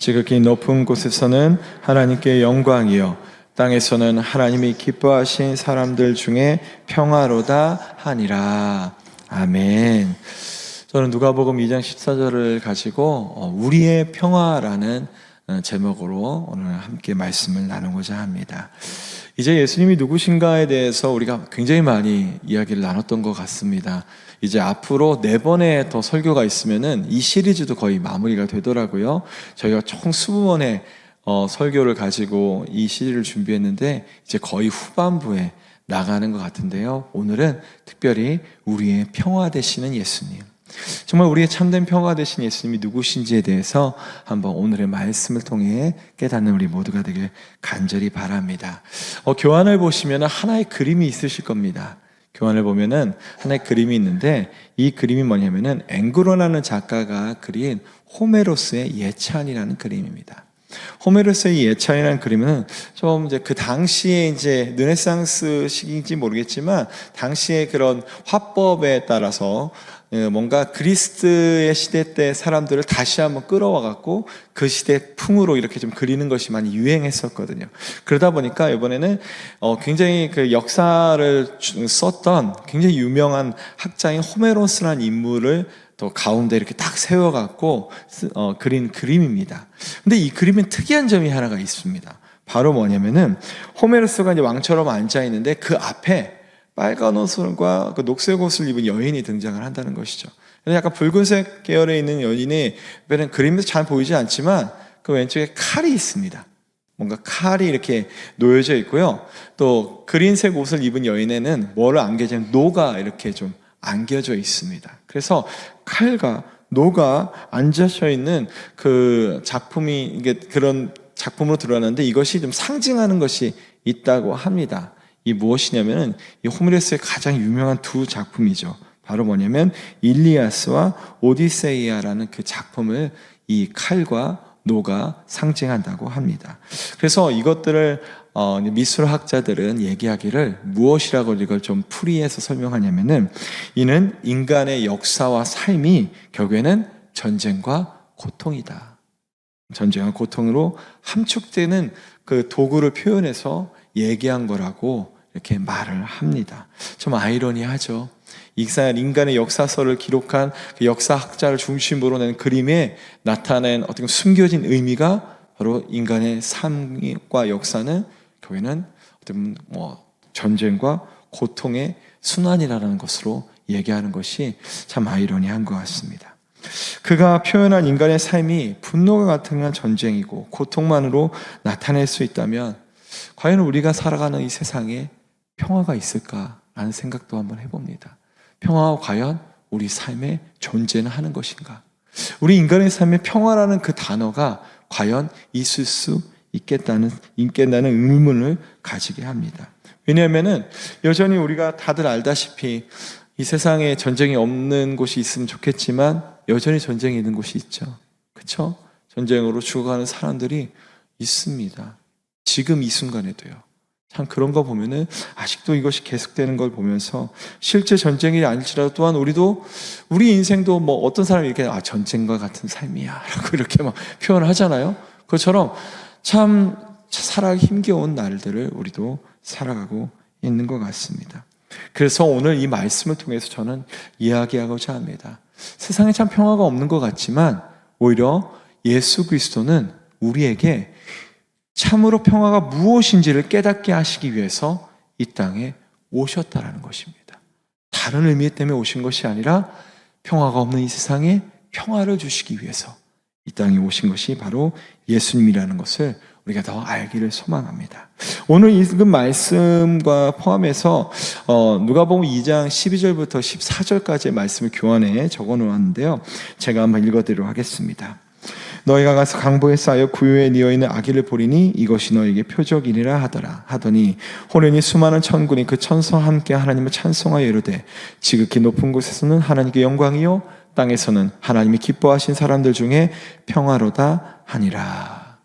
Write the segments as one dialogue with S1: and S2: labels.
S1: 지극히 높은 곳에서는 하나님께 영광이요 땅에서는 하나님이 기뻐하신 사람들 중에 평화로다 하니라. 아멘. 저는 누가복음 2장 14절을 가지고 우리의 평화라는 제목으로 오늘 함께 말씀을 나누고자 합니다. 이제 예수님이 누구신가에 대해서 우리가 굉장히 많이 이야기를 나눴던 것 같습니다. 이제 앞으로 4번의 더 설교가 있으면은 이 시리즈도 거의 마무리가 되더라고요. 저희가 총 20번의 설교를 가지고 이 시리즈를 준비했는데 이제 거의 후반부에 나가는 것 같은데요. 오늘은 특별히 우리의 평화 되시는 예수님, 정말 우리의 참된 평화 되신 예수님이 누구신지에 대해서 한번 오늘의 말씀을 통해 깨닫는 우리 모두가 되길 간절히 바랍니다. 교환을 보시면 하나의 그림이 있으실 겁니다. 교환을 보면은 하나의 그림이 있는데 이 그림이 뭐냐면은 앵그로라는 작가가 그린 호메로스의 예찬이라는 그림입니다. 호메로스의 예찬이라는 그림은 좀 이제 그 당시에 이제 르네상스 시기인지 모르겠지만 당시의 그런 화법에 따라서 뭔가 그리스의 시대 때 사람들을 다시 한번 끌어와 갖고 그 시대 풍으로 이렇게 좀 그리는 것이 많이 유행했었거든요. 그러다 보니까 이번에는 굉장히 그 역사를 썼던 굉장히 유명한 학자인 호메로스라는 인물을 또 가운데 이렇게 딱 세워갖고 그린 그림입니다. 근데 이 그림엔 특이한 점이 하나가 있습니다. 바로 뭐냐면은 호메로스가 이제 왕처럼 앉아 있는데 그 앞에 빨간 옷과 그 녹색 옷을 입은 여인이 등장을 한다는 것이죠. 약간 붉은색 계열에 있는 여인이 그림에서 잘 보이지 않지만 그 왼쪽에 칼이 있습니다. 뭔가 칼이 이렇게 놓여져 있고요. 또 그린색 옷을 입은 여인에는 뭐를 안겨지면 노가 이렇게 좀 안겨져 있습니다. 그래서 칼과 노가 앉아져 있는 그 작품이 이게 그런 작품으로 드러나는데 이것이 좀 상징하는 것이 있다고 합니다. 이 무엇이냐면은 이 호메로스의 가장 유명한 두 작품이죠. 바로 뭐냐면 일리아스와 오디세이아라는 그 작품을 이 칼과 노가 상징한다고 합니다. 그래서 이것들을 미술학자들은 얘기하기를 무엇이라고 이걸 좀 풀이해서 설명하냐면은 이는 인간의 역사와 삶이 결국에는 전쟁과 고통이다. 전쟁과 고통으로 함축되는 그 도구를 표현해서 얘기한 거라고 이렇게 말을 합니다. 좀 아이러니하죠. 인간의 역사서를 기록한 그 역사학자를 중심으로 낸 그림에 나타낸 어떤 숨겨진 의미가 바로 인간의 삶과 역사는 교회는 어떤 전쟁과 고통의 순환이라는 것으로 얘기하는 것이 참 아이러니한 것 같습니다. 그가 표현한 인간의 삶이 분노가 같은 전쟁이고 고통만으로 나타낼 수 있다면 과연 우리가 살아가는 이 세상에 평화가 있을까라는 생각도 한번 해봅니다. 평화가 과연 우리 삶에 존재는 하는 것인가? 우리 인간의 삶에 평화라는 그 단어가 과연 있을 수 있겠다는 의문을 가지게 합니다. 왜냐하면은 여전히 우리가 다들 알다시피 이 세상에 전쟁이 없는 곳이 있으면 좋겠지만 여전히 전쟁이 있는 곳이 있죠. 그렇죠? 전쟁으로 죽어가는 사람들이 있습니다. 지금 이 순간에도요. 참 그런 거 보면은 아직도 이것이 계속되는 걸 보면서 실제 전쟁이 아닐지라도 또한 우리 인생도 어떤 사람이 이렇게 전쟁과 같은 삶이야 라고 이렇게 막 표현을 하잖아요. 그것처럼 참 살아가기 힘겨운 날들을 우리도 살아가고 있는 것 같습니다. 그래서 오늘 이 말씀을 통해서 저는 이야기하고자 합니다. 세상에 참 평화가 없는 것 같지만 오히려 예수 그리스도는 우리에게 참으로 평화가 무엇인지를 깨닫게 하시기 위해서 이 땅에 오셨다라는 것입니다. 다른 의미 때문에 오신 것이 아니라 평화가 없는 이 세상에 평화를 주시기 위해서 이 땅에 오신 것이 바로 예수님이라는 것을 우리가 더 알기를 소망합니다. 오늘 읽은 말씀과 포함해서 누가복음 2장 12절부터 14절까지의 말씀을 교환해 적어 놓았는데요. 제가 한번 읽어드리도록 하겠습니다. 너희가 가서 강보에 쌓여 구유에 뉘어있는 아기를 보리니 이것이 너에게 표적이니라 하더니 호련히 수많은 천군이 그 천사와 함께 하나님을 찬송하여 이르되 지극히 높은 곳에서는 하나님께 영광이요 땅에서는 하나님이 기뻐하신 사람들 중에 평화로다 하니라.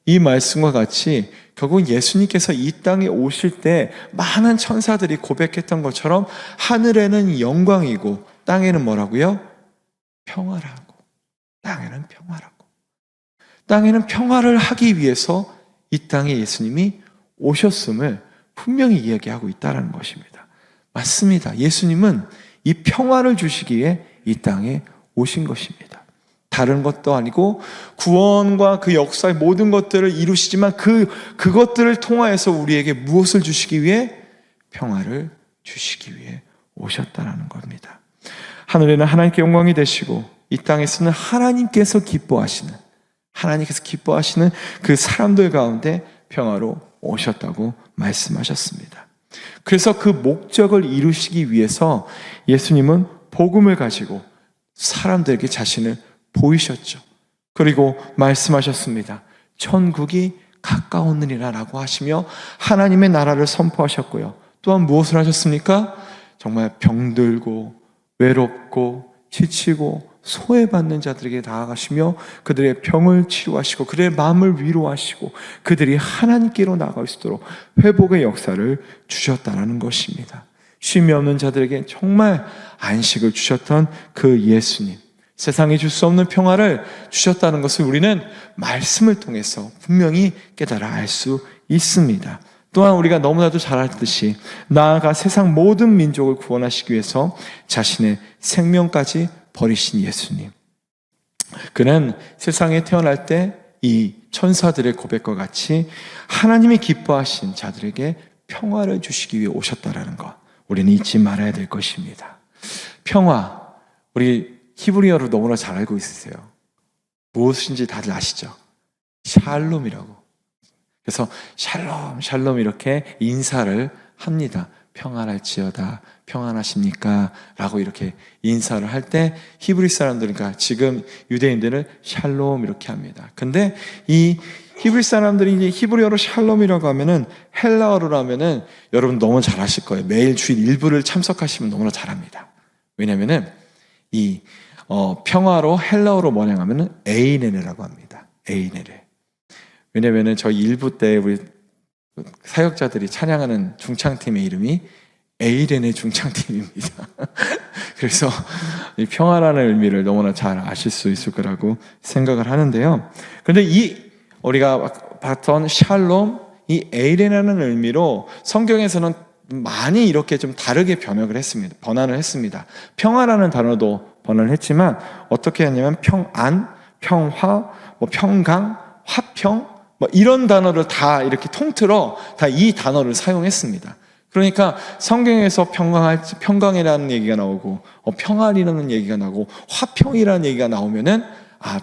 S1: 이 말씀과 같이 결국 예수님께서 이 땅에 오실 때 많은 천사들이 고백했던 것처럼 하늘에는 영광이고 땅에는 뭐라고요? 평화라고. 땅에는 평화라고. 땅에는 평화를 하기 위해서 이 땅에 예수님이 오셨음을 분명히 이야기하고 있다는 것입니다. 맞습니다. 예수님은 이 평화를 주시기 위해 이 땅에 오신 것입니다. 다른 것도 아니고 구원과 그 역사의 모든 것들을 이루시지만 그것들을 통하여서 우리에게 무엇을 주시기 위해? 평화를 주시기 위해 오셨다는 겁니다. 하늘에는 하나님께 영광이 되시고 이 땅에서는 하나님께서 기뻐하시는 그 사람들 가운데 평화로 오셨다고 말씀하셨습니다. 그래서 그 목적을 이루시기 위해서 예수님은 복음을 가지고 사람들에게 자신을 보이셨죠. 그리고 말씀하셨습니다. 천국이 가까웠느니라 라고 하시며 하나님의 나라를 선포하셨고요. 또한 무엇을 하셨습니까? 정말 병들고 외롭고 지치고 소외받는 자들에게 나아가시며 그들의 병을 치료하시고 그들의 마음을 위로하시고 그들이 하나님께로 나아갈 수 있도록 회복의 역사를 주셨다는 것입니다. 쉼이 없는 자들에게 정말 안식을 주셨던 그 예수님, 세상에 줄 수 없는 평화를 주셨다는 것을 우리는 말씀을 통해서 분명히 깨달아 알 수 있습니다. 또한 우리가 너무나도 잘 알듯이 나아가 세상 모든 민족을 구원하시기 위해서 자신의 생명까지 버리신 예수님, 그는 세상에 태어날 때 이 천사들의 고백과 같이 하나님이 기뻐하신 자들에게 평화를 주시기 위해 오셨다는 것, 우리는 잊지 말아야 될 것입니다. 평화, 우리 히브리어로 너무나 잘 알고 있으세요. 무엇인지 다들 아시죠? 샬롬이라고. 그래서 샬롬, 샬롬 이렇게 인사를 합니다. 평안할지어다, 평안하십니까? 라고 이렇게 인사를 할 때 히브리 사람들, 그러니까 지금 유대인들은 샬롬 이렇게 합니다. 근데 이 히브리 사람들이 이제 히브리어로 샬롬이라고 하면은, 헬라어로 하면은 여러분 너무 잘 아실 거예요. 매일 주일 일부를 참석하시면 너무나 잘합니다. 왜냐면은 이 평화로 헬라어로 뭐냐 하면은 에이네네라고 합니다. 에이네네. 왜냐면은 저희 일부 때 우리 사역자들이 찬양하는 중창팀의 이름이 에이렌의 중창팀입니다. 그래서 이 평화라는 의미를 너무나 잘 아실 수 있을 거라고 생각을 하는데요. 그런데 우리가 봤던 샬롬, 이 에이렌이라는 의미로 성경에서는 많이 이렇게 좀 다르게 번역을 했습니다. 번안을 했습니다. 평화라는 단어도 번안을 했지만 어떻게 했냐면 평안, 평화, 평강, 화평 이런 단어를 다 이렇게 통틀어 다 이 단어를 사용했습니다. 그러니까 성경에서 평강이라는 얘기가 나오고 평안이라는 얘기가 나오고 화평이라는 얘기가 나오면은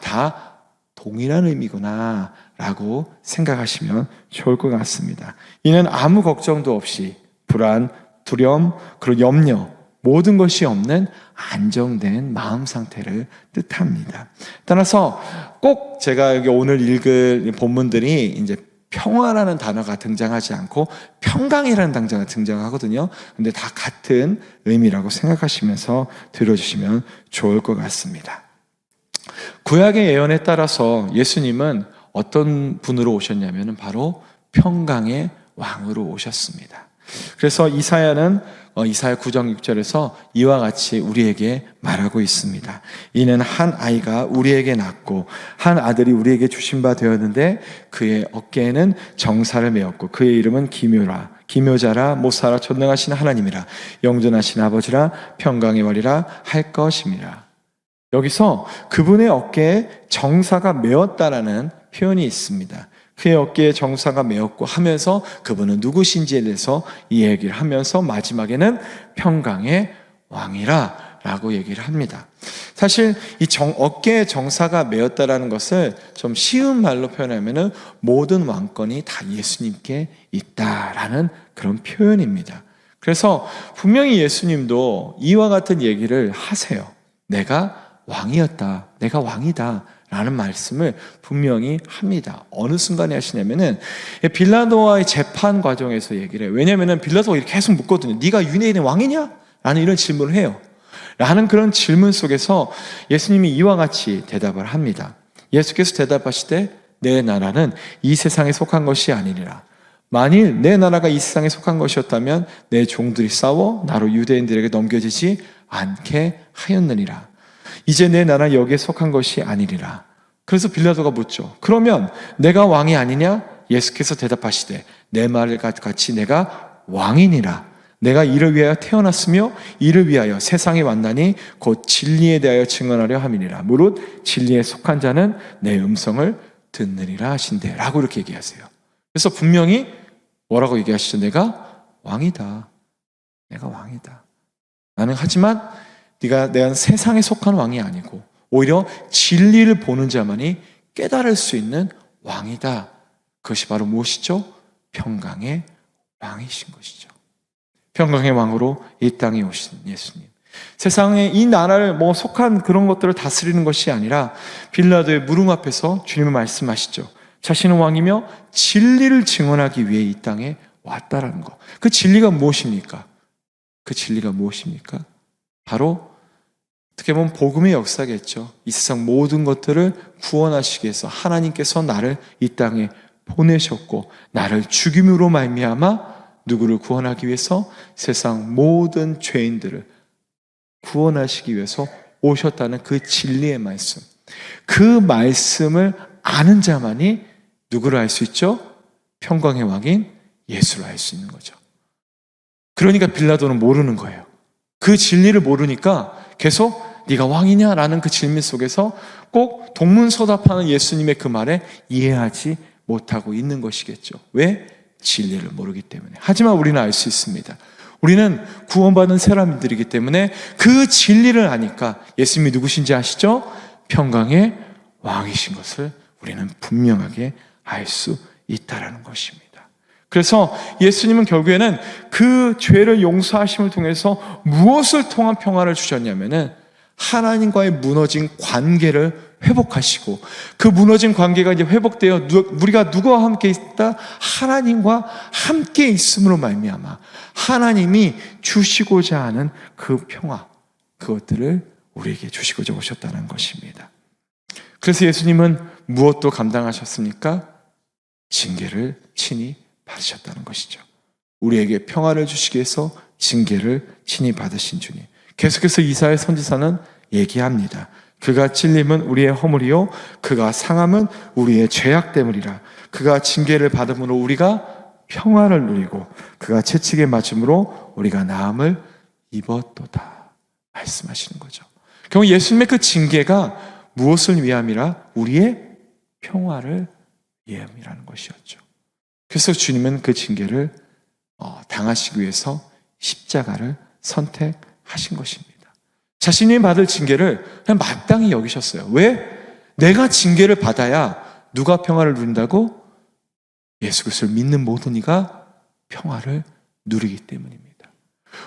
S1: 다 동일한 의미구나 라고 생각하시면 좋을 것 같습니다. 이는 아무 걱정도 없이 불안, 두려움, 그리고 염려 모든 것이 없는 안정된 마음 상태를 뜻합니다. 따라서 꼭 제가 여기 오늘 읽을 본문들이 이제 평화라는 단어가 등장하지 않고 평강이라는 단어가 등장하거든요. 근데 다 같은 의미라고 생각하시면서 들어주시면 좋을 것 같습니다. 구약의 예언에 따라서 예수님은 어떤 분으로 오셨냐면 바로 평강의 왕으로 오셨습니다. 그래서 이사야는 이사야 9장 6절에서 이와 같이 우리에게 말하고 있습니다. 이는 한 아이가 우리에게 낳고 한 아들이 우리에게 주신 바 되었는데 그의 어깨에는 정사를 메었고 그의 이름은 기묘자라 못사라 전능하신 하나님이라 영존하신 아버지라 평강의 왕이라 할 것임이라. 여기서 그분의 어깨에 정사가 메었다라는 표현이 있습니다. 그의 어깨에 정사가 메었고 하면서 그분은 누구신지에 대해서 이 얘기를 하면서 마지막에는 평강의 왕이라 라고 얘기를 합니다. 사실 이 어깨에 정사가 메었다라는 것을 좀 쉬운 말로 표현하면은 모든 왕권이 다 예수님께 있다라는 그런 표현입니다. 그래서 분명히 예수님도 이와 같은 얘기를 하세요. 내가 왕이었다. 내가 왕이다. 라는 말씀을 분명히 합니다. 어느 순간에 하시냐면은 빌라도와의 재판 과정에서 얘기를 해요. 왜냐면은 빌라도가 이렇게 계속 묻거든요. 네가 유대인의 왕이냐? 라는 이런 질문을 해요. 라는 그런 질문 속에서 예수님이 이와 같이 대답을 합니다. 예수께서 대답하시되 내 나라는 이 세상에 속한 것이 아니니라. 만일 내 나라가 이 세상에 속한 것이었다면 내 종들이 싸워 나로 유대인들에게 넘겨지지 않게 하였느니라. 이제 내 나라 여기에 속한 것이 아니리라. 그래서 빌라도가 묻죠. 그러면 내가 왕이 아니냐? 예수께서 대답하시되 내 말을 같이 내가 왕이니라. 내가 이를 위하여 태어났으며 이를 위하여 세상에 왔나니 곧 진리에 대하여 증언하려 함이니라. 무릇 진리에 속한 자는 내 음성을 듣느니라 하신대 라고 이렇게 얘기하세요. 그래서 분명히 뭐라고 얘기하시죠? 내가 왕이다. 내가 왕이다. 나는 하지만 내가 세상에 속한 왕이 아니고 오히려 진리를 보는 자만이 깨달을 수 있는 왕이다. 그것이 바로 무엇이죠? 평강의 왕이신 것이죠. 평강의 왕으로 이 땅에 오신 예수님. 세상에 이 나라를 속한 그런 것들을 다스리는 것이 아니라 빌라도의 무릎 앞에서 주님은 말씀하시죠. 자신은 왕이며 진리를 증언하기 위해 이 땅에 왔다라는 것. 그 진리가 무엇입니까? 그 진리가 무엇입니까? 바로 어떻게 보면 복음의 역사겠죠. 이 세상 모든 것들을 구원하시기 위해서 하나님께서 나를 이 땅에 보내셨고 나를 죽임으로 말미암아 누구를 구원하기 위해서 세상 모든 죄인들을 구원하시기 위해서 오셨다는 그 진리의 말씀. 그 말씀을 아는 자만이 누구를 알 수 있죠? 평강의 왕인 예수를 알 수 있는 거죠. 그러니까 빌라도는 모르는 거예요. 그 진리를 모르니까 계속 네가 왕이냐라는 그 질문 속에서 꼭 동문서답하는 예수님의 그 말에 이해하지 못하고 있는 것이겠죠. 왜? 진리를 모르기 때문에. 하지만 우리는 알 수 있습니다. 우리는 구원받은 사람들이기 때문에 그 진리를 아니까 예수님이 누구신지 아시죠? 평강의 왕이신 것을 우리는 분명하게 알 수 있다는 것입니다. 그래서 예수님은 결국에는 그 죄를 용서하심을 통해서 무엇을 통한 평화를 주셨냐면은 하나님과의 무너진 관계를 회복하시고 그 무너진 관계가 이제 회복되어 우리가 누구와 함께 있다? 하나님과 함께 있음으로 말미암아 하나님이 주시고자 하는 그 평화, 그것들을 우리에게 주시고자 오셨다는 것입니다. 그래서 예수님은 무엇도 감당하셨습니까? 징계를 친히 받으셨다는 것이죠. 우리에게 평화를 주시기 위해서 징계를 친히 받으신 주님. 계속해서 이사야 선지자는 얘기합니다. 그가 찔림은 우리의 허물이요 그가 상함은 우리의 죄악 때문이라. 그가 징계를 받음으로 우리가 평화를 누리고 그가 채찍에 맞음으로 우리가 나음을 입었도다 말씀하시는 거죠. 결국 예수님의 그 징계가 무엇을 위함이라? 우리의 평화를 위함이라는 것이었죠. 그래서 주님은 그 징계를 당하시기 위해서 십자가를 선택하신 것입니다. 자신이 받을 징계를 그냥 마땅히 여기셨어요. 왜? 내가 징계를 받아야 누가 평화를 누린다고? 예수 그리스도를 믿는 모든 이가 평화를 누리기 때문입니다.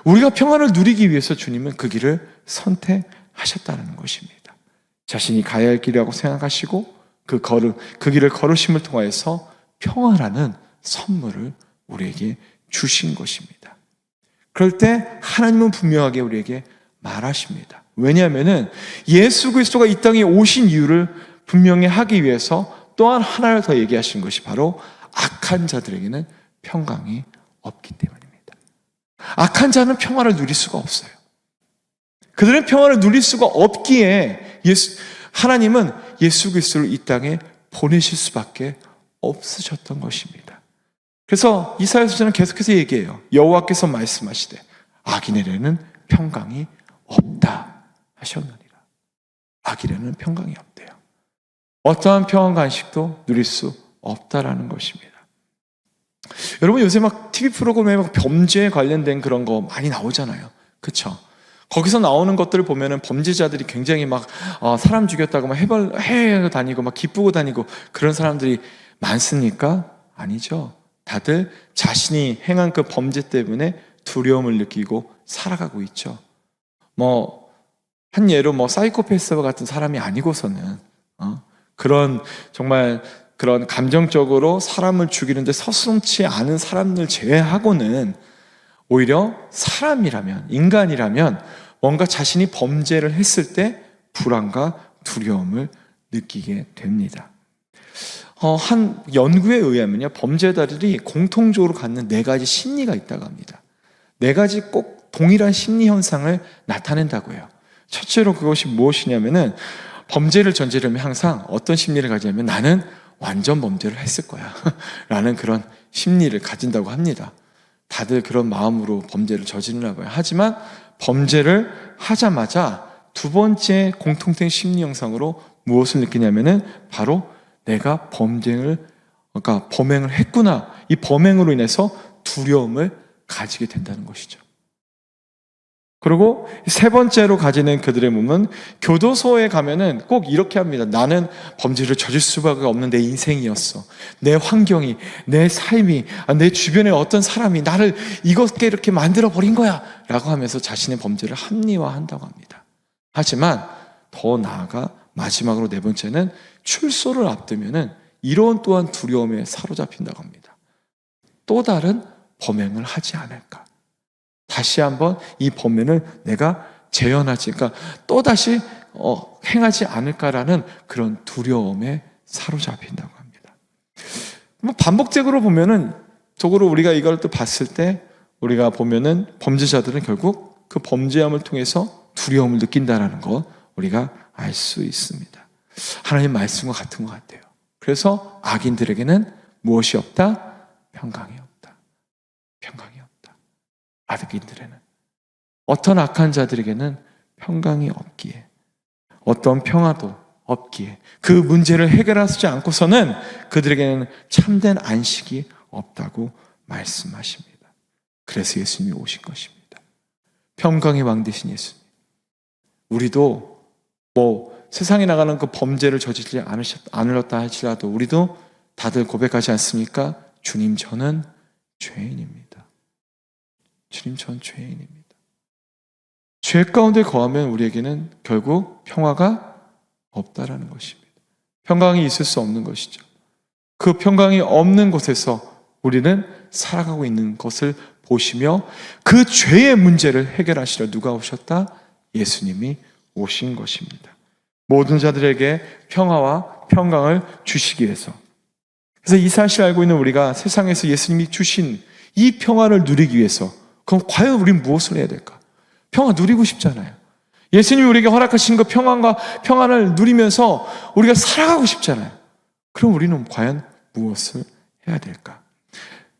S1: 우리가 평화를 누리기 위해서 주님은 그 길을 선택하셨다는 것입니다. 자신이 가야 할 길이라고 생각하시고 그 길을 걸으심을 통하여서 평화라는 선물을 우리에게 주신 것입니다. 그럴 때 하나님은 분명하게 우리에게 말하십니다. 왜냐하면 예수 그리스도가 이 땅에 오신 이유를 분명히 하기 위해서 또한 하나를 더 얘기하신 것이 바로 악한 자들에게는 평강이 없기 때문입니다. 악한 자는 평화를 누릴 수가 없어요. 그들은 평화를 누릴 수가 없기에 하나님은 예수 그리스도를 이 땅에 보내실 수밖에 없으셨던 것입니다. 그래서 이사야 선지자는 계속해서 얘기해요. 여호와께서 말씀하시되 악인에게는 평강이 없다 하셨느니라. 악인에게는 평강이 없대요. 어떠한 평안 간식도 누릴 수 없다라는 것입니다. 여러분 요새 막 TV 프로그램에 막 범죄에 관련된 그런 거 많이 나오잖아요. 그렇죠? 거기서 나오는 것들을 보면은 범죄자들이 굉장히 막 사람 죽였다고 막 해외 다니고 막 기쁘고 다니고 그런 사람들이 많습니까? 아니죠. 다들 자신이 행한 그 범죄 때문에 두려움을 느끼고 살아가고 있죠. 한 예로 사이코패스와 같은 사람이 아니고서는 그런 정말 그런 감정적으로 사람을 죽이는데 서슴지 않은 사람들 제외하고는 오히려 사람이라면, 인간이라면 뭔가 자신이 범죄를 했을 때 불안과 두려움을 느끼게 됩니다. 한 연구에 의하면요, 범죄자들이 공통적으로 갖는 4가지 심리가 있다고 합니다. 4가지 꼭 동일한 심리 현상을 나타낸다고 해요. 첫째로 그것이 무엇이냐면은 범죄를 저지르면 항상 어떤 심리를 가지냐면 나는 완전 범죄를 했을 거야 라는 그런 심리를 가진다고 합니다. 다들 그런 마음으로 범죄를 저지르나 봐요. 하지만 범죄를 하자마자 두 번째 공통된 심리 현상으로 무엇을 느끼냐면은 바로 내가 범행을 했구나. 이 범행으로 인해서 두려움을 가지게 된다는 것이죠. 그리고 세 번째로 가지는 그들의 몸은 교도소에 가면은 꼭 이렇게 합니다. 나는 범죄를 저질 수밖에 없는 내 인생이었어. 내 환경이, 내 삶이, 내 주변의 어떤 사람이 나를 이렇게 만들어 버린 거야 라고 하면서 자신의 범죄를 합리화한다고 합니다. 하지만 더 나아가 마지막으로 네 번째는 출소를 앞두면은 이런 또한 두려움에 사로잡힌다고 합니다. 또 다른 범행을 하지 않을까? 다시 한번 이 범행을 내가 재현하지, 그러니까 또다시 행하지 않을까라는 그런 두려움에 사로잡힌다고 합니다. 반복적으로 보면은, 적으로 우리가 이걸 또 봤을 때, 우리가 보면은 범죄자들은 결국 그 범죄함을 통해서 두려움을 느낀다라는 것, 우리가 알 수 있습니다. 하나님 말씀과 같은 것 같아요. 그래서 악인들에게는 무엇이 없다? 평강이 없다. 평강이 없다. 악인들에는, 어떤 악한 자들에게는 평강이 없기에, 어떤 평화도 없기에, 그 문제를 해결하지 않고서는 그들에게는 참된 안식이 없다고 말씀하십니다. 그래서 예수님이 오신 것입니다. 평강의 왕 되신 예수님. 우리도 세상에 나가는 그 범죄를 저지르지 않으셨다 할지라도 우리도 다들 고백하지 않습니까? 주님, 저는 죄인입니다. 주님, 전 죄인입니다. 죄 가운데 거하면 우리에게는 결국 평화가 없다라는 것입니다. 평강이 있을 수 없는 것이죠. 그 평강이 없는 곳에서 우리는 살아가고 있는 것을 보시며 그 죄의 문제를 해결하시려 누가 오셨다? 예수님이 오신 것입니다. 모든 자들에게 평화와 평강을 주시기 위해서. 그래서 이 사실을 알고 있는 우리가 세상에서 예수님이 주신 이 평화를 누리기 위해서, 그럼 과연 우리는 무엇을 해야 될까? 평화 누리고 싶잖아요. 예수님이 우리에게 허락하신 그 평안을 누리면서 우리가 살아가고 싶잖아요. 그럼 우리는 과연 무엇을 해야 될까?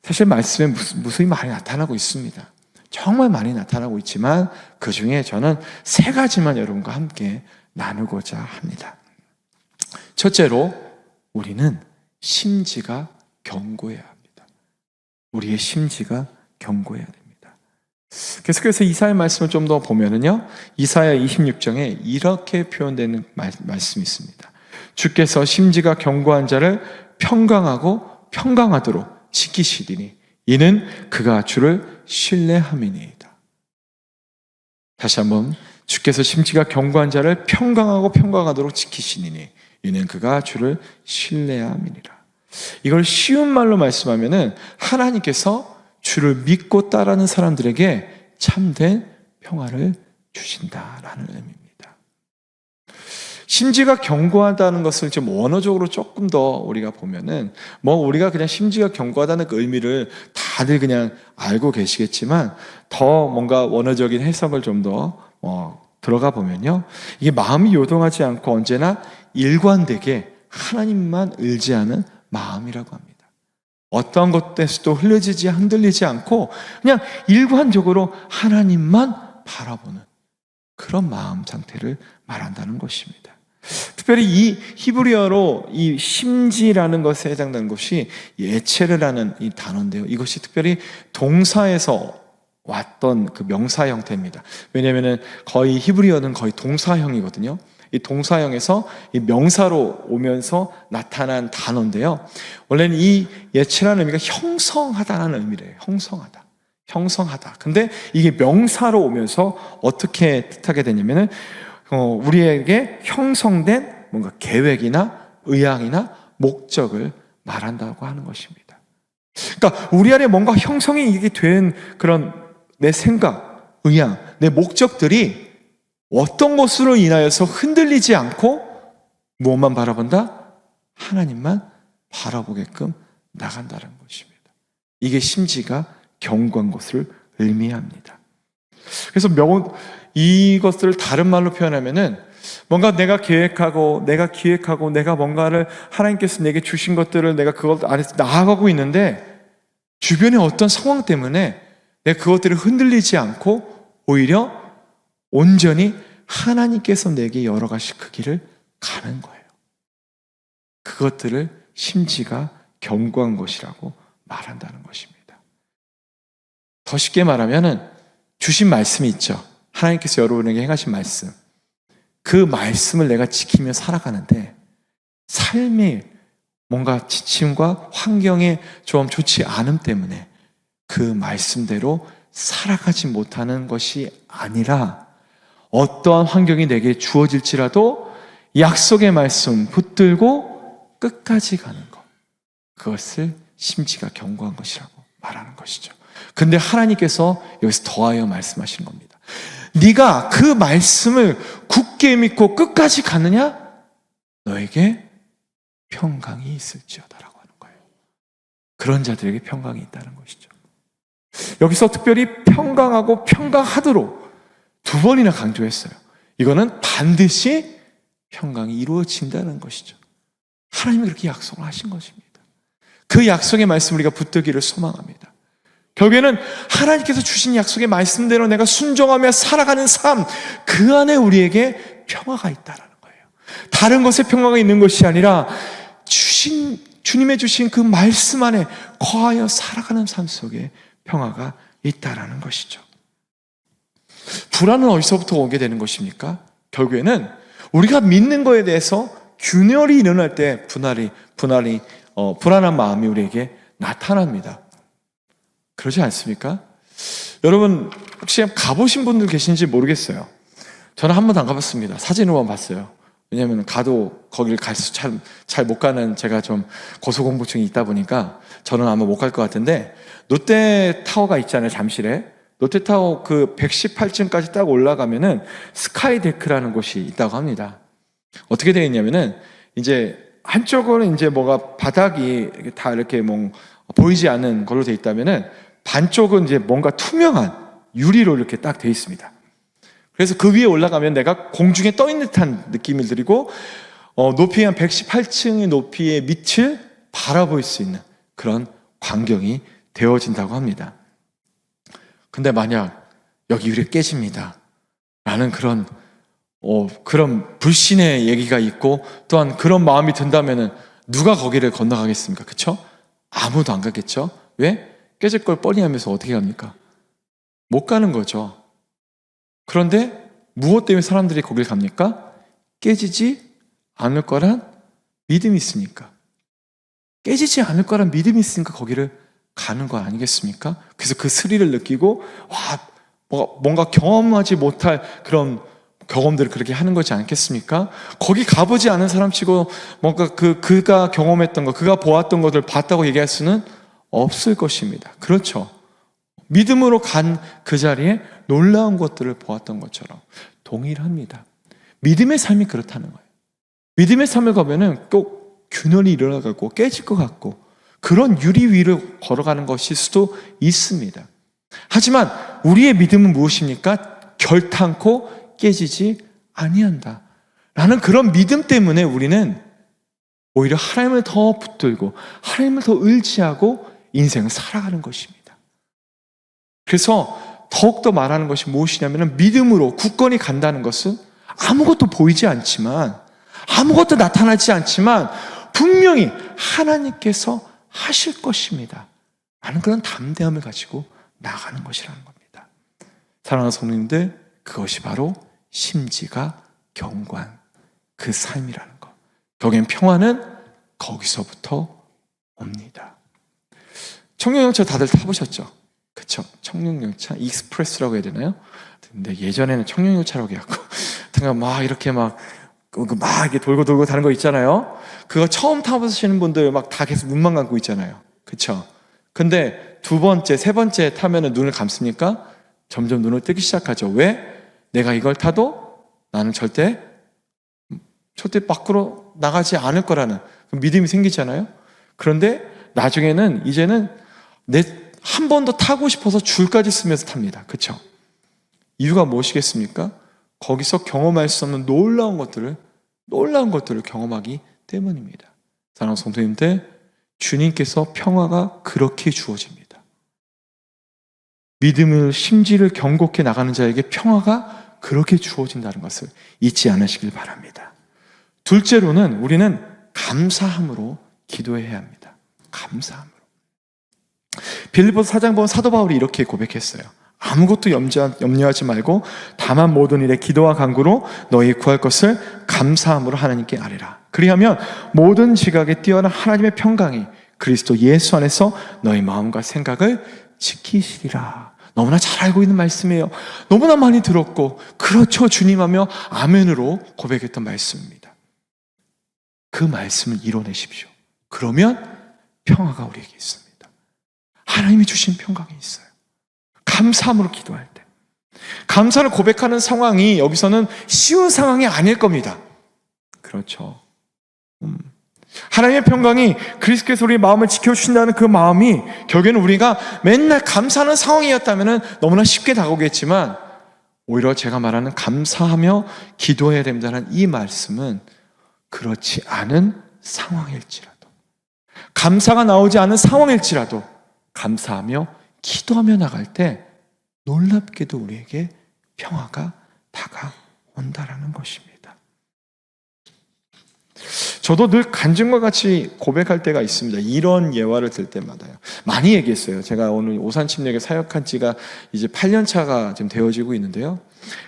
S1: 사실 말씀에 무수히 많이 나타나고 있습니다. 정말 많이 나타나고 있지만 그 중에 저는 세 가지만 여러분과 함께 나누고자 합니다. 첫째로, 우리는 심지가 견고해야 합니다. 우리의 심지가 견고해야 됩니다. 계속해서 이사야 말씀을 좀 더 보면은요, 이사야 26장에 이렇게 표현되는 말씀이 있습니다. 주께서 심지가 견고한 자를 평강하고 평강하도록 지키시리니 이는 그가 주를 신뢰함이니이다. 다시 한번, 주께서 심지가 견고한 자를 평강하고 평강하도록 지키시니 이는 그가 주를 신뢰함이니라. 이걸 쉬운 말로 말씀하면은 하나님께서 주를 믿고 따르는 사람들에게 참된 평화를 주신다라는 의미입니다. 심지가 견고하다는 것을 좀 원어적으로 조금 더 우리가 보면은, 우리가 그냥 심지가 견고하다는 그 의미를 다들 그냥 알고 계시겠지만, 더 뭔가 원어적인 해석을 좀 더 들어가 보면요, 이게 마음이 요동하지 않고 언제나 일관되게 하나님만 의지하는 마음이라고 합니다. 어떠한 것에서도 흔들리지 않고 그냥 일관적으로 하나님만 바라보는 그런 마음 상태를 말한다는 것입니다. 특별히 이 히브리어로 이 심지라는 것에 해당되는 것이 예체르라는 이 단어인데요, 이것이 특별히 동사에서 왔던 그 명사 형태입니다. 왜냐하면 거의 히브리어는 거의 동사형이거든요. 이 동사형에서 이 명사로 오면서 나타난 단어인데요, 원래는 이 예체라는 의미가 형성하다는 의미래요. 형성하다. 근데 이게 명사로 오면서 어떻게 뜻하게 되냐면은 우리에게 형성된 뭔가 계획이나 의향이나 목적을 말한다고 하는 것입니다. 그러니까 우리 안에 뭔가 형성이 이게 된 그런 내 생각, 의향, 내 목적들이 어떤 것으로 인하여서 흔들리지 않고 무엇만 바라본다? 하나님만 바라보게끔 나간다는 것입니다. 이게 심지가 견고한 것을 의미합니다. 그래서 이것들을 다른 말로 표현하면은 뭔가 내가 계획하고 내가 기획하고 내가 뭔가를 하나님께서 내게 주신 것들을 내가 그것 안에서 나아가고 있는데 주변의 어떤 상황 때문에 내가 그것들을 흔들리지 않고 오히려 온전히 하나님께서 내게 열어가실 그 길을 가는 거예요. 그것들을 심지가 견고한 것이라고 말한다는 것입니다. 더 쉽게 말하면은 주신 말씀이 있죠. 하나님께서 여러분에게 행하신 말씀. 그 말씀을 내가 지키며 살아가는데 삶이 뭔가 지침과 환경에 좀 좋지 않음 때문에 그 말씀대로 살아가지 못하는 것이 아니라 어떠한 환경이 내게 주어질지라도 약속의 말씀 붙들고 끝까지 가는 것. 그것을 심지가 견고한 것이라고 말하는 것이죠. 근데 하나님께서 여기서 더하여 말씀하시는 겁니다. 네가 그 말씀을 굳게 믿고 끝까지 가느냐? 너에게 평강이 있을지어다라고 하는 거예요. 그런 자들에게 평강이 있다는 것이죠. 여기서 특별히 평강하고 평강하도록 두 번이나 강조했어요. 이거는 반드시 평강이 이루어진다는 것이죠. 하나님이 그렇게 약속을 하신 것입니다. 그 약속의 말씀 우리가 붙들기를 소망합니다. 결국에는 하나님께서 주신 약속의 말씀대로 내가 순종하며 살아가는 삶, 그 안에 우리에게 평화가 있다라는 거예요. 다른 것에 평화가 있는 것이 아니라 주님의 주신 그 말씀 안에 거하여 살아가는 삶 속에 평화가 있다라는 것이죠. 불안은 어디서부터 오게 되는 것입니까? 결국에는 우리가 믿는 거에 대해서 균열이 일어날 때 불안한 마음이 우리에게 나타납니다. 그러지 않습니까? 여러분 혹시 가보신 분들 계신지 모르겠어요. 저는 한 번도 안 가봤습니다. 사진으로만 봤어요. 왜냐하면 가도 거기를 잘 못 가는 제가 좀 고소공포증이 있다 보니까 저는 아마 못 갈 것 같은데 롯데타워가 있잖아요. 잠실에. 롯데타워 그 118층까지 딱 올라가면은 스카이데크라는 곳이 있다고 합니다. 어떻게 되어 있냐면은 이제 한쪽은 이제 뭐가 바닥이 다 이렇게 뭐 보이지 않는 걸로 되어 있다면은 반쪽은 이제 뭔가 투명한 유리로 이렇게 딱 되어 있습니다. 그래서 그 위에 올라가면 내가 공중에 떠 있는 듯한 느낌을 들이고 높이 한 118층의 높이의 밑을 바라볼 수 있는 그런 광경이 되어진다고 합니다. 근데 만약 여기 유리 깨집니다 라는 그런 불신의 얘기가 있고 또한 그런 마음이 든다면은 누가 거기를 건너가겠습니까? 그렇죠? 아무도 안 가겠죠? 왜? 깨질 걸 뻔히 하면서 어떻게 합니까? 못 가는 거죠. 그런데 무엇 때문에 사람들이 거길 갑니까? 깨지지 않을 거란 믿음이 있으니까. 깨지지 않을 거란 믿음이 있으니까 거기를 가는 거 아니겠습니까? 그래서 그 스릴을 느끼고 뭔가 경험하지 못할 그런 경험들을 그렇게 하는 거지 않겠습니까? 거기 가보지 않은 사람치고 뭔가 그가 경험했던 거, 그가 보았던 것을 봤다고 얘기할 수는 없을 것입니다. 그렇죠? 믿음으로 간 그 자리에 놀라운 것들을 보았던 것처럼 동일합니다. 믿음의 삶이 그렇다는 거예요. 믿음의 삶을 가면은 꼭 균열이 일어나고 깨질 것 같고 그런 유리 위로 걸어가는 것일 수도 있습니다. 하지만 우리의 믿음은 무엇입니까? 결탄코 깨지지 아니한다 라는 그런 믿음 때문에 우리는 오히려 하나님을 더 붙들고 하나님을 더 의지하고 인생을 살아가는 것입니다. 그래서 더욱더 말하는 것이 무엇이냐면 믿음으로 굳건히 간다는 것은 아무것도 보이지 않지만 아무것도 나타나지 않지만 분명히 하나님께서 하실 것입니다 라는 그런 담대함을 가지고 나가는 것이라는 겁니다. 사랑하는 성도님들, 그것이 바로 심지가 견고한 그 삶이라는 것. 결국엔 평화는 거기서부터 옵니다. 청룡열차 다들 타보셨죠? 그쵸? 청룡열차 익스프레스라고 해야 되나요? 근데 예전에는 청룡열차라고 해갖고 막 이렇게 이렇게 돌고 다는 거 있잖아요. 그거 처음 타보시는 분들 막 다 계속 눈만 감고 있잖아요. 그쵸? 근데 두 번째, 세 번째 타면은 눈을 감습니까? 점점 눈을 뜨기 시작하죠. 왜? 내가 이걸 타도 나는 절대 밖으로 나가지 않을 거라는 믿음이 생기잖아요. 그런데 나중에는 이제는 한 번 더 타고 싶어서 줄까지 쓰면서 탑니다. 그렇죠? 이유가 무엇이겠습니까? 거기서 경험할 수 없는 놀라운 것들을 경험하기 때문입니다. 사랑하는 성도님들, 주님께서 평화가 그렇게 주어집니다. 믿음을 심지를 경고케 나가는 자에게 평화가 그렇게 주어진다는 것을 잊지 않으시길 바랍니다. 둘째로는 우리는 감사함으로 기도해야 합니다. 감사함으로. 빌립보서 4장 보면 사도 바울이 이렇게 고백했어요. 아무것도 염려하지 말고 다만 모든 일에 기도와 간구로 너희 구할 것을 감사함으로 하나님께 아뢰라. 그리하면 모든 지각에 뛰어난 하나님의 평강이 그리스도 예수 안에서 너희 마음과 생각을 지키시리라. 너무나 잘 알고 있는 말씀이에요. 너무나 많이 들었고 그렇죠 주님 하며 아멘으로 고백했던 말씀입니다. 그 말씀을 이뤄내십시오. 그러면 평화가 우리에게 있습니다. 하나님이 주신 평강이 있어요. 감사함으로 기도할 때, 감사를 고백하는 상황이 여기서는 쉬운 상황이 아닐 겁니다. 그렇죠. 하나님의 평강이 그리스도께서 우리 마음을 지켜주신다는 그 마음이 결국에는 우리가 맨날 감사하는 상황이었다면 너무나 쉽게 다가오겠지만, 오히려 제가 말하는 감사하며 기도해야 된다는 이 말씀은 그렇지 않은 상황일지라도, 감사가 나오지 않은 상황일지라도 감사하며 기도하며 나갈 때 놀랍게도 우리에게 평화가 다가온다라는 것입니다. 저도 늘 간증과 같이 고백할 때가 있습니다. 이런 예화를 들 때마다요. 많이 얘기했어요. 제가 오늘 오산침략에 사역한 지가 이제 8년 차가 지금 되어지고 있는데요.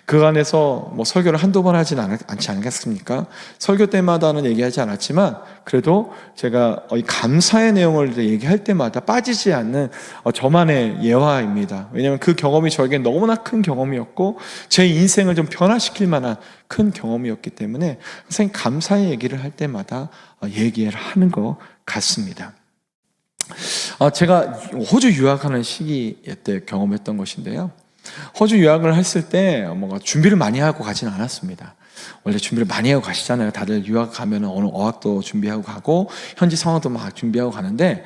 S1: 그 안에서 뭐 설교를 한두 번 하진 않지 않겠습니까? 설교 때마다는 얘기하지 않았지만 그래도 제가 이 감사의 내용을 얘기할 때마다 빠지지 않는 저만의 예화입니다. 왜냐하면 그 경험이 저에게 너무나 큰 경험이었고 제 인생을 좀 변화시킬 만한 큰 경험이었기 때문에 항상 감사의 얘기를 할 때마다 얘기를 하는 것 같습니다. 제가 호주 유학하는 시기 때 경험했던 것인데요. 호주 유학을 했을 때 뭔가 준비를 많이 하고 가진 않았습니다. 원래 준비를 많이 하고 가시잖아요. 다들 유학 가면 어느 어학도 준비하고 가고 현지 상황도 막 준비하고 가는데,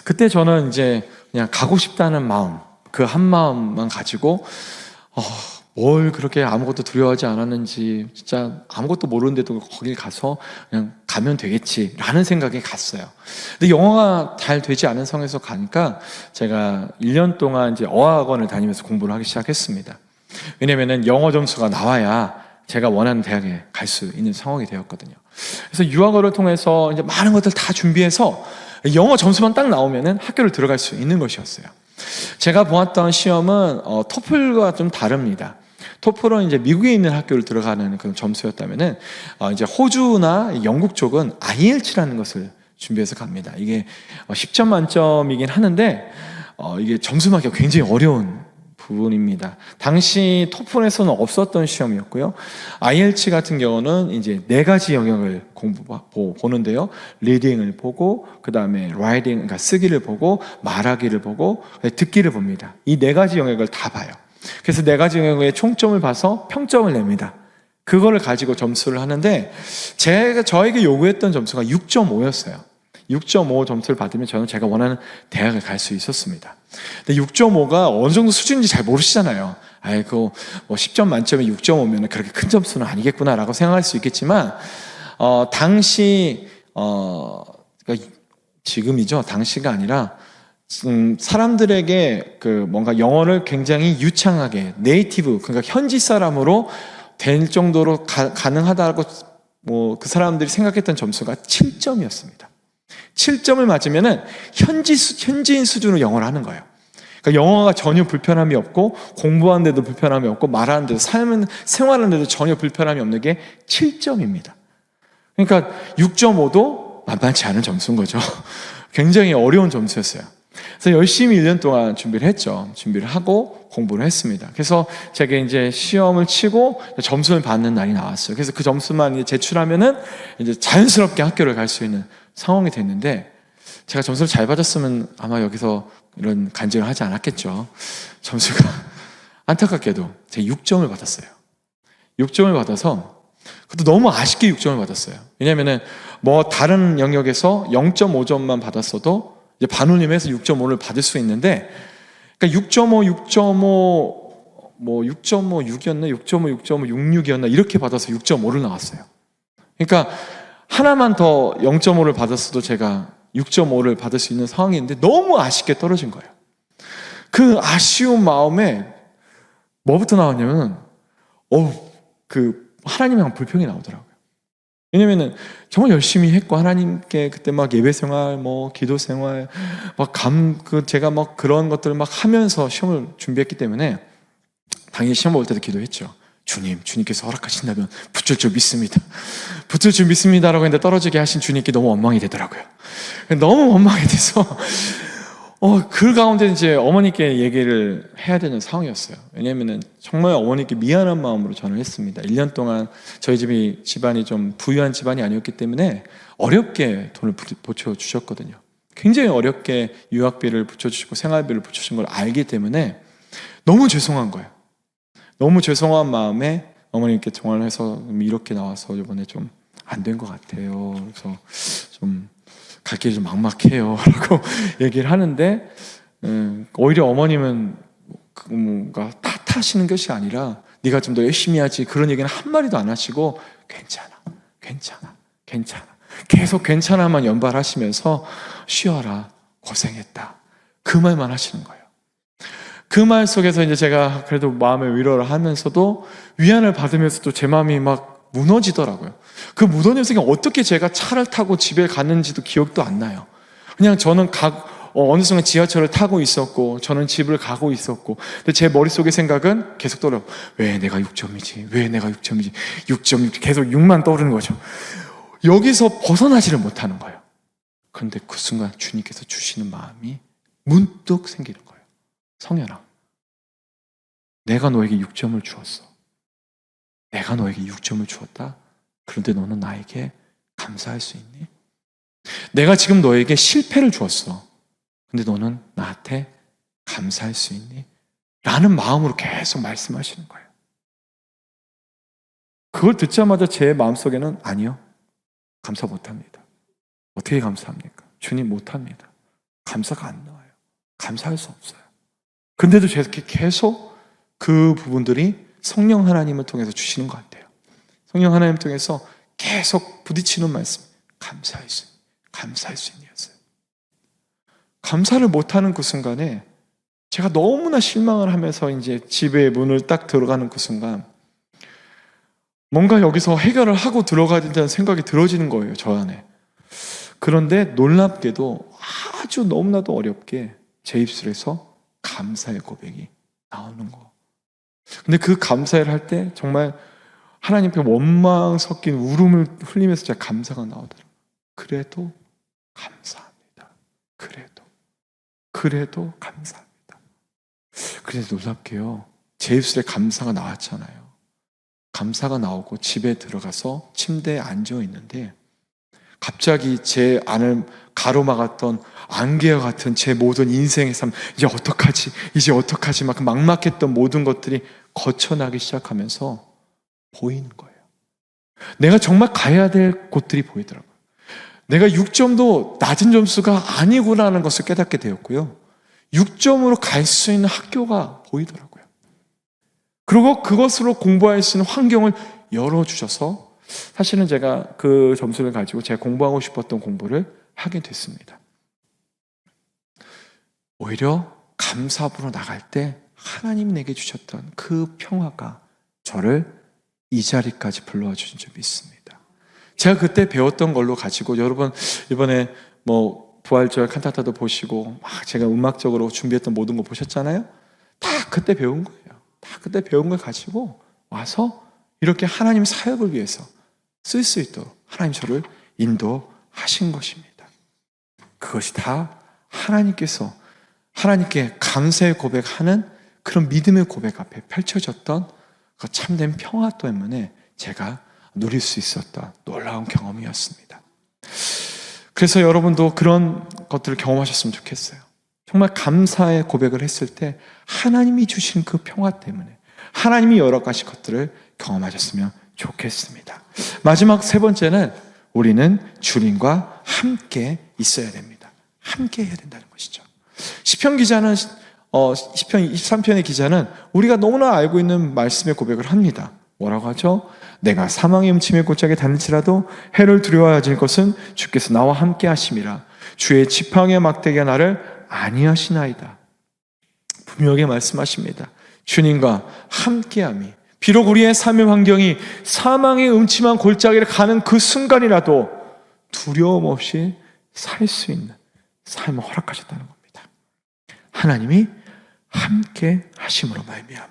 S1: 그때 저는 이제 그냥 가고 싶다는 마음, 그 한 마음만 가지고 뭘 그렇게 아무것도 두려워하지 않았는지, 진짜 아무것도 모르는데도 거길 가서 그냥 가면 되겠지라는 생각에 갔어요. 근데 영어가 잘 되지 않은 상황에서 가니까 제가 1년 동안 이제 어학원을 다니면서 공부를 하기 시작했습니다. 왜냐면은 영어 점수가 나와야 제가 원하는 대학에 갈 수 있는 상황이 되었거든요. 그래서 유학원을 통해서 이제 많은 것들 다 준비해서 영어 점수만 딱 나오면은 학교를 들어갈 수 있는 것이었어요. 제가 보았던 시험은 토플과 좀 다릅니다. 토플은 이제 미국에 있는 학교를 들어가는 그런 점수였다면은 이제 호주나 영국 쪽은 IELTS라는 것을 준비해서 갑니다. 이게 10점 만점이긴 하는데 이게 점수 맞기가 굉장히 어려운 부분입니다. 당시 토플에서는 없었던 시험이었고요. IELTS 같은 경우는 이제 4가지 영역을 보는데요. 리딩을 보고, 그 다음에 라이팅, 그러니까 쓰기를 보고, 말하기를 보고, 듣기를 봅니다. 이 4가지 영역을 다 봐요. 그래서 4가지 영역의 총점을 봐서 평점을 냅니다. 그거를 가지고 점수를 하는데, 저에게 요구했던 점수가 6.5였어요. 6.5 점수를 받으면 저는 제가 원하는 대학을 갈 수 있었습니다. 근데 6.5가 어느 정도 수준인지 잘 모르시잖아요. 아이고, 뭐 10점 만점에 6.5면 그렇게 큰 점수는 아니겠구나라고 생각할 수 있겠지만, 당시, 그러니까 지금이죠. 당시가 아니라, 사람들에게 뭔가 영어를 굉장히 유창하게, 네이티브, 그러니까 현지 사람으로 될 정도로 가능하다고 그 사람들이 생각했던 점수가 7점이었습니다. 7점을 맞으면은 현지인 수준으로 영어를 하는 거예요. 그러니까 영어가 전혀 불편함이 없고, 공부하는데도 불편함이 없고, 말하는데도, 생활하는데도 전혀 불편함이 없는 게 7점입니다. 그러니까 6.5도 만만치 않은 점수인 거죠. 굉장히 어려운 점수였어요. 그래서 열심히 1년 동안 준비를 했죠. 준비를 하고 공부를 했습니다. 그래서 제가 이제 시험을 치고 점수를 받는 날이 나왔어요. 그래서 그 점수만 이제 제출하면은 이제 자연스럽게 학교를 갈 수 있는 상황이 됐는데, 제가 점수를 잘 받았으면 아마 여기서 이런 간증을 하지 않았겠죠. 점수가 안타깝게도 제가 6점을 받았어요. 6점을 받아서, 그것도 너무 아쉽게 6점을 받았어요. 왜냐면은 뭐 다른 영역에서 0.5점만 받았어도 이제 반올림해서 6.5를 받을 수 있는데, 그러니까 6.5 뭐 6.56이었나 6.66이었나 이렇게 받아서 6.5를 나왔어요. 그러니까 하나만 더 0.5를 받았어도 제가 6.5를 받을 수 있는 상황이었는데 너무 아쉽게 떨어진 거예요. 그 아쉬운 마음에 뭐부터 나왔냐면 그 하나님에 대한 불평이 나오더라고요. 왜냐면은 정말 열심히 했고 하나님께 그때 막 예배 생활, 뭐 기도 생활, 제가 막 그런 것들을 막 하면서 시험을 준비했기 때문에 당연히 시험 볼 때도 기도했죠. 주님께서 허락하신다면 붙을 줄 믿습니다. 붙을 줄 믿습니다라고 했는데 떨어지게 하신 주님께 너무 원망이 되더라고요. 너무 원망이 돼서 그 가운데 이제 어머니께 얘기를 해야 되는 상황이었어요. 왜냐면은 정말 어머니께 미안한 마음으로 전을 했습니다. 1년 동안 저희 집안이 좀 부유한 집안이 아니었기 때문에 어렵게 돈을 붙여주셨거든요. 굉장히 어렵게 유학비를 붙여주시고 생활비를 붙여주신 걸 알기 때문에 너무 죄송한 거예요. 너무 죄송한 마음에 어머님께 통화를 해서 이렇게 나와서 이번에 좀 안 된 것 같아요. 그래서 좀 갈 길이 좀 막막해요 라고 얘기를 하는데 오히려 어머님은 뭔가 탓하시는 것이 아니라 네가 좀 더 열심히 하지 그런 얘기는 한마디도 안 하시고 괜찮아 계속 괜찮아만 연발하시면서 쉬어라 고생했다 그 말만 하시는 거예요. 그 말 속에서 이제 제가 그래도 마음의 위로를 하면서도 위안을 받으면서도 제 마음이 막 무너지더라고요. 그 무너진 생각 어떻게 제가 차를 타고 집에 갔는지도 기억도 안 나요. 그냥 저는 어느 순간 지하철을 타고 있었고 저는 집을 가고 있었고 근데 제 머릿속의 생각은 계속 떠올려. 왜 내가 6점이지? 6.6 계속 6만 떠오르는 거죠. 여기서 벗어나지를 못하는 거예요. 그런데 그 순간 주님께서 주시는 마음이 문득 생기는 거예요. 성현아, 내가 너에게 6점을 주었어. 내가 너에게 6점을 주었다. 그런데 너는 나에게 감사할 수 있니? 내가 지금 너에게 실패를 주었어. 근데 너는 나한테 감사할 수 있니? 라는 마음으로 계속 말씀하시는 거예요. 그걸 듣자마자 제 마음속에는 아니요. 감사 못합니다. 어떻게 감사합니까? 주님 못합니다. 감사가 안 나와요. 감사할 수 없어요. 근데도 계속 그 부분들이 성령 하나님을 통해서 주시는 것 같아요. 성령 하나님을 통해서 계속 부딪히는 말씀. 감사할 수 있니였어요. 감사를 못하는 그 순간에 제가 너무나 실망을 하면서 이제 집에 문을 딱 들어가는 그 순간 뭔가 여기서 해결을 하고 들어가야 된다는 생각이 들어지는 거예요. 저 안에. 그런데 놀랍게도 아주 너무나도 어렵게 제 입술에서 감사의 고백이 나오는 거. 근데 그 감사를 할 때 정말 하나님 앞에 원망 섞인 울음을 흘리면서 제가 감사가 나오더라고요. 그래도 감사합니다. 그래도 감사합니다. 그래서 놀랍게요. 제 입술에 감사가 나왔잖아요. 감사가 나오고 집에 들어가서 침대에 앉아 있는데 갑자기 제 안을 가로막았던 안개와 같은 제 모든 인생의 삶, 이제 어떡하지 막 막막했던 모든 것들이 거쳐나기 시작하면서 보이는 거예요. 내가 정말 가야 될 곳들이 보이더라고요. 내가 6점도 낮은 점수가 아니구나라는 것을 깨닫게 되었고요. 6점으로 갈 수 있는 학교가 보이더라고요. 그리고 그것으로 공부할 수 있는 환경을 열어주셔서 사실은 제가 그 점수를 가지고 제가 공부하고 싶었던 공부를 하게 됐습니다. 오히려 감사부로 나갈 때 하나님이 내게 주셨던 그 평화가 저를 이 자리까지 불러와 주신 줄 믿습니다. 제가 그때 배웠던 걸로 가지고 여러분 이번에 뭐 부활절 칸타타도 보시고 막 제가 음악적으로 준비했던 모든 거 보셨잖아요. 다 그때 배운 거예요. 다 그때 배운 걸 가지고 와서 이렇게 하나님 사역을 위해서 쓸 수 있도록 하나님 저를 인도하신 것입니다. 그것이 다 하나님께 감사의 고백하는 그런 믿음의 고백 앞에 펼쳐졌던 그 참된 평화 때문에 제가 누릴 수 있었던 놀라운 경험이었습니다. 그래서 여러분도 그런 것들을 경험하셨으면 좋겠어요. 정말 감사의 고백을 했을 때 하나님이 주신 그 평화 때문에 하나님이 여러 가지 것들을 경험하셨으면 좋겠습니다. 마지막 세 번째는 우리는 주님과 함께 있어야 됩니다. 함께 해야 된다는 것이죠. 시편 기자는 시편 23편의 기자는 우리가 너무나 알고 있는 말씀의 고백을 합니다. 뭐라고 하죠? 내가 사망의 음침의 골짜기에 다닐지라도 해를 두려워하지 것은 주께서 나와 함께 하심이라. 주의 지팡이와 막대기가 나를 안위하시나이다. 분명하게 말씀하십니다. 주님과 함께함이, 비록 우리의 삶의 환경이 사망의 음침한 골짜기를 가는 그 순간이라도 두려움 없이 살 수 있는 삶을 허락하셨다는 겁니다. 하나님이 함께 하심으로 말미암아,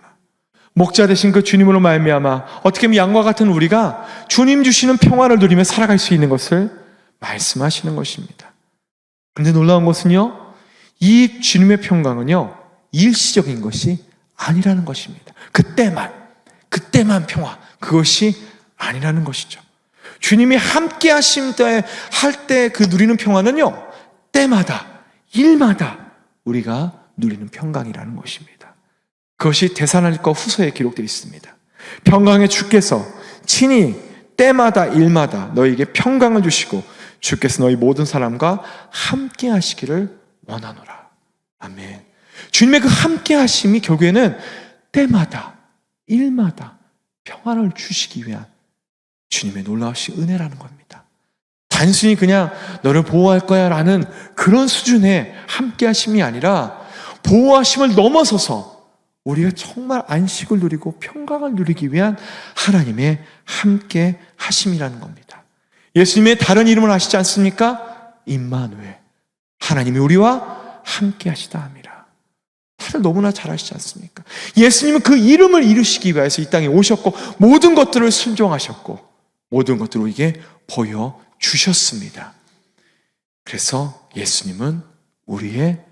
S1: 목자 되신 그 주님으로 말미암아 어떻게 보면 양과 같은 우리가 주님 주시는 평화를 누리며 살아갈 수 있는 것을 말씀하시는 것입니다. 그런데 놀라운 것은요, 이 주님의 평강은요 일시적인 것이 아니라는 것입니다. 그때만 평화, 그것이 아니라는 것이죠. 주님이 함께 하심 때 할 때 그 누리는 평화는요, 때마다 일마다 우리가 누리는 평강이라는 것입니다. 그것이 데살로니가 후서에 기록되어 있습니다. 평강의 주께서 친히 때마다 일마다 너희에게 평강을 주시고 주께서 너희 모든 사람과 함께 하시기를 원하노라. 아멘. 주님의 그 함께 하심이 결국에는 때마다 일마다 평안을 주시기 위한 주님의 놀라우신 은혜라는 겁니다. 단순히 그냥 너를 보호할 거야 라는 그런 수준의 함께 하심이 아니라 보호하심을 넘어서서 우리가 정말 안식을 누리고 평강을 누리기 위한 하나님의 함께 하심이라는 겁니다. 예수님의 다른 이름을 아시지 않습니까? 임마누엘, 하나님이 우리와 함께 하시다 함이라. 다들 너무나 잘 아시지 않습니까? 예수님은 그 이름을 이루시기 위해서 이 땅에 오셨고 모든 것들을 순종하셨고 모든 것들을 우리에게 보여주셨습니다. 그래서 예수님은 우리의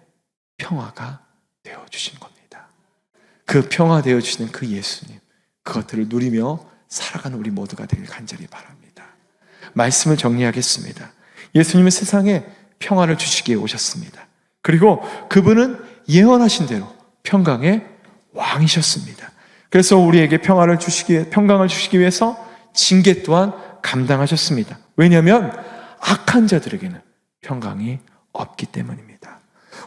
S1: 평화가 되어주신 겁니다. 그 평화 되어주시는 그 예수님, 그것들을 누리며 살아가는 우리 모두가 되길 간절히 바랍니다. 말씀을 정리하겠습니다. 예수님은 세상에 평화를 주시기에 오셨습니다. 그리고 그분은 예언하신 대로 평강의 왕이셨습니다. 그래서 우리에게 평강을 주시기 위해서 징계 또한 감당하셨습니다. 왜냐하면 악한 자들에게는 평강이 없기 때문입니다.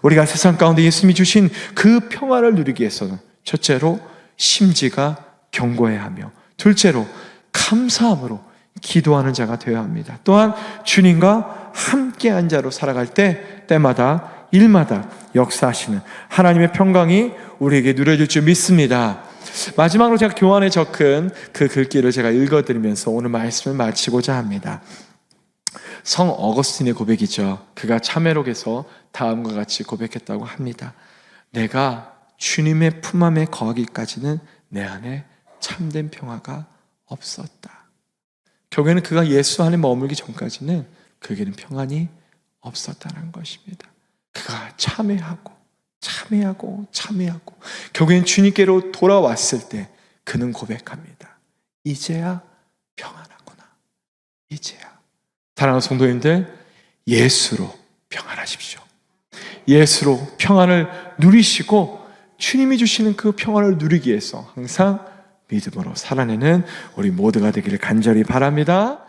S1: 우리가 세상 가운데 예수님이 주신 그 평화를 누리기 위해서는 첫째로 심지가 견고해야 하며, 둘째로 감사함으로 기도하는 자가 되어야 합니다. 또한 주님과 함께한 자로 살아갈 때마다 일마다 역사하시는 하나님의 평강이 우리에게 누려질 줄 믿습니다. 마지막으로 제가 교환에 적은 그 글귀를 제가 읽어드리면서 오늘 말씀을 마치고자 합니다. 성 어거스틴의 고백이죠. 그가 참회록에서 다음과 같이 고백했다고 합니다. 내가 주님의 품 안에 거하기까지는 내 안에 참된 평화가 없었다. 결국에는 그가 예수 안에 머물기 전까지는 그에게는 평안이 없었다는 것입니다. 그가 참회하고 결국엔 주님께로 돌아왔을 때 그는 고백합니다. 이제야 평안하구나. 이제야. 사랑하는 성도님들, 예수로 평안하십시오. 예수로 평안을 누리시고 주님이 주시는 그 평안을 누리기 위해서 항상 믿음으로 살아내는 우리 모두가 되기를 간절히 바랍니다.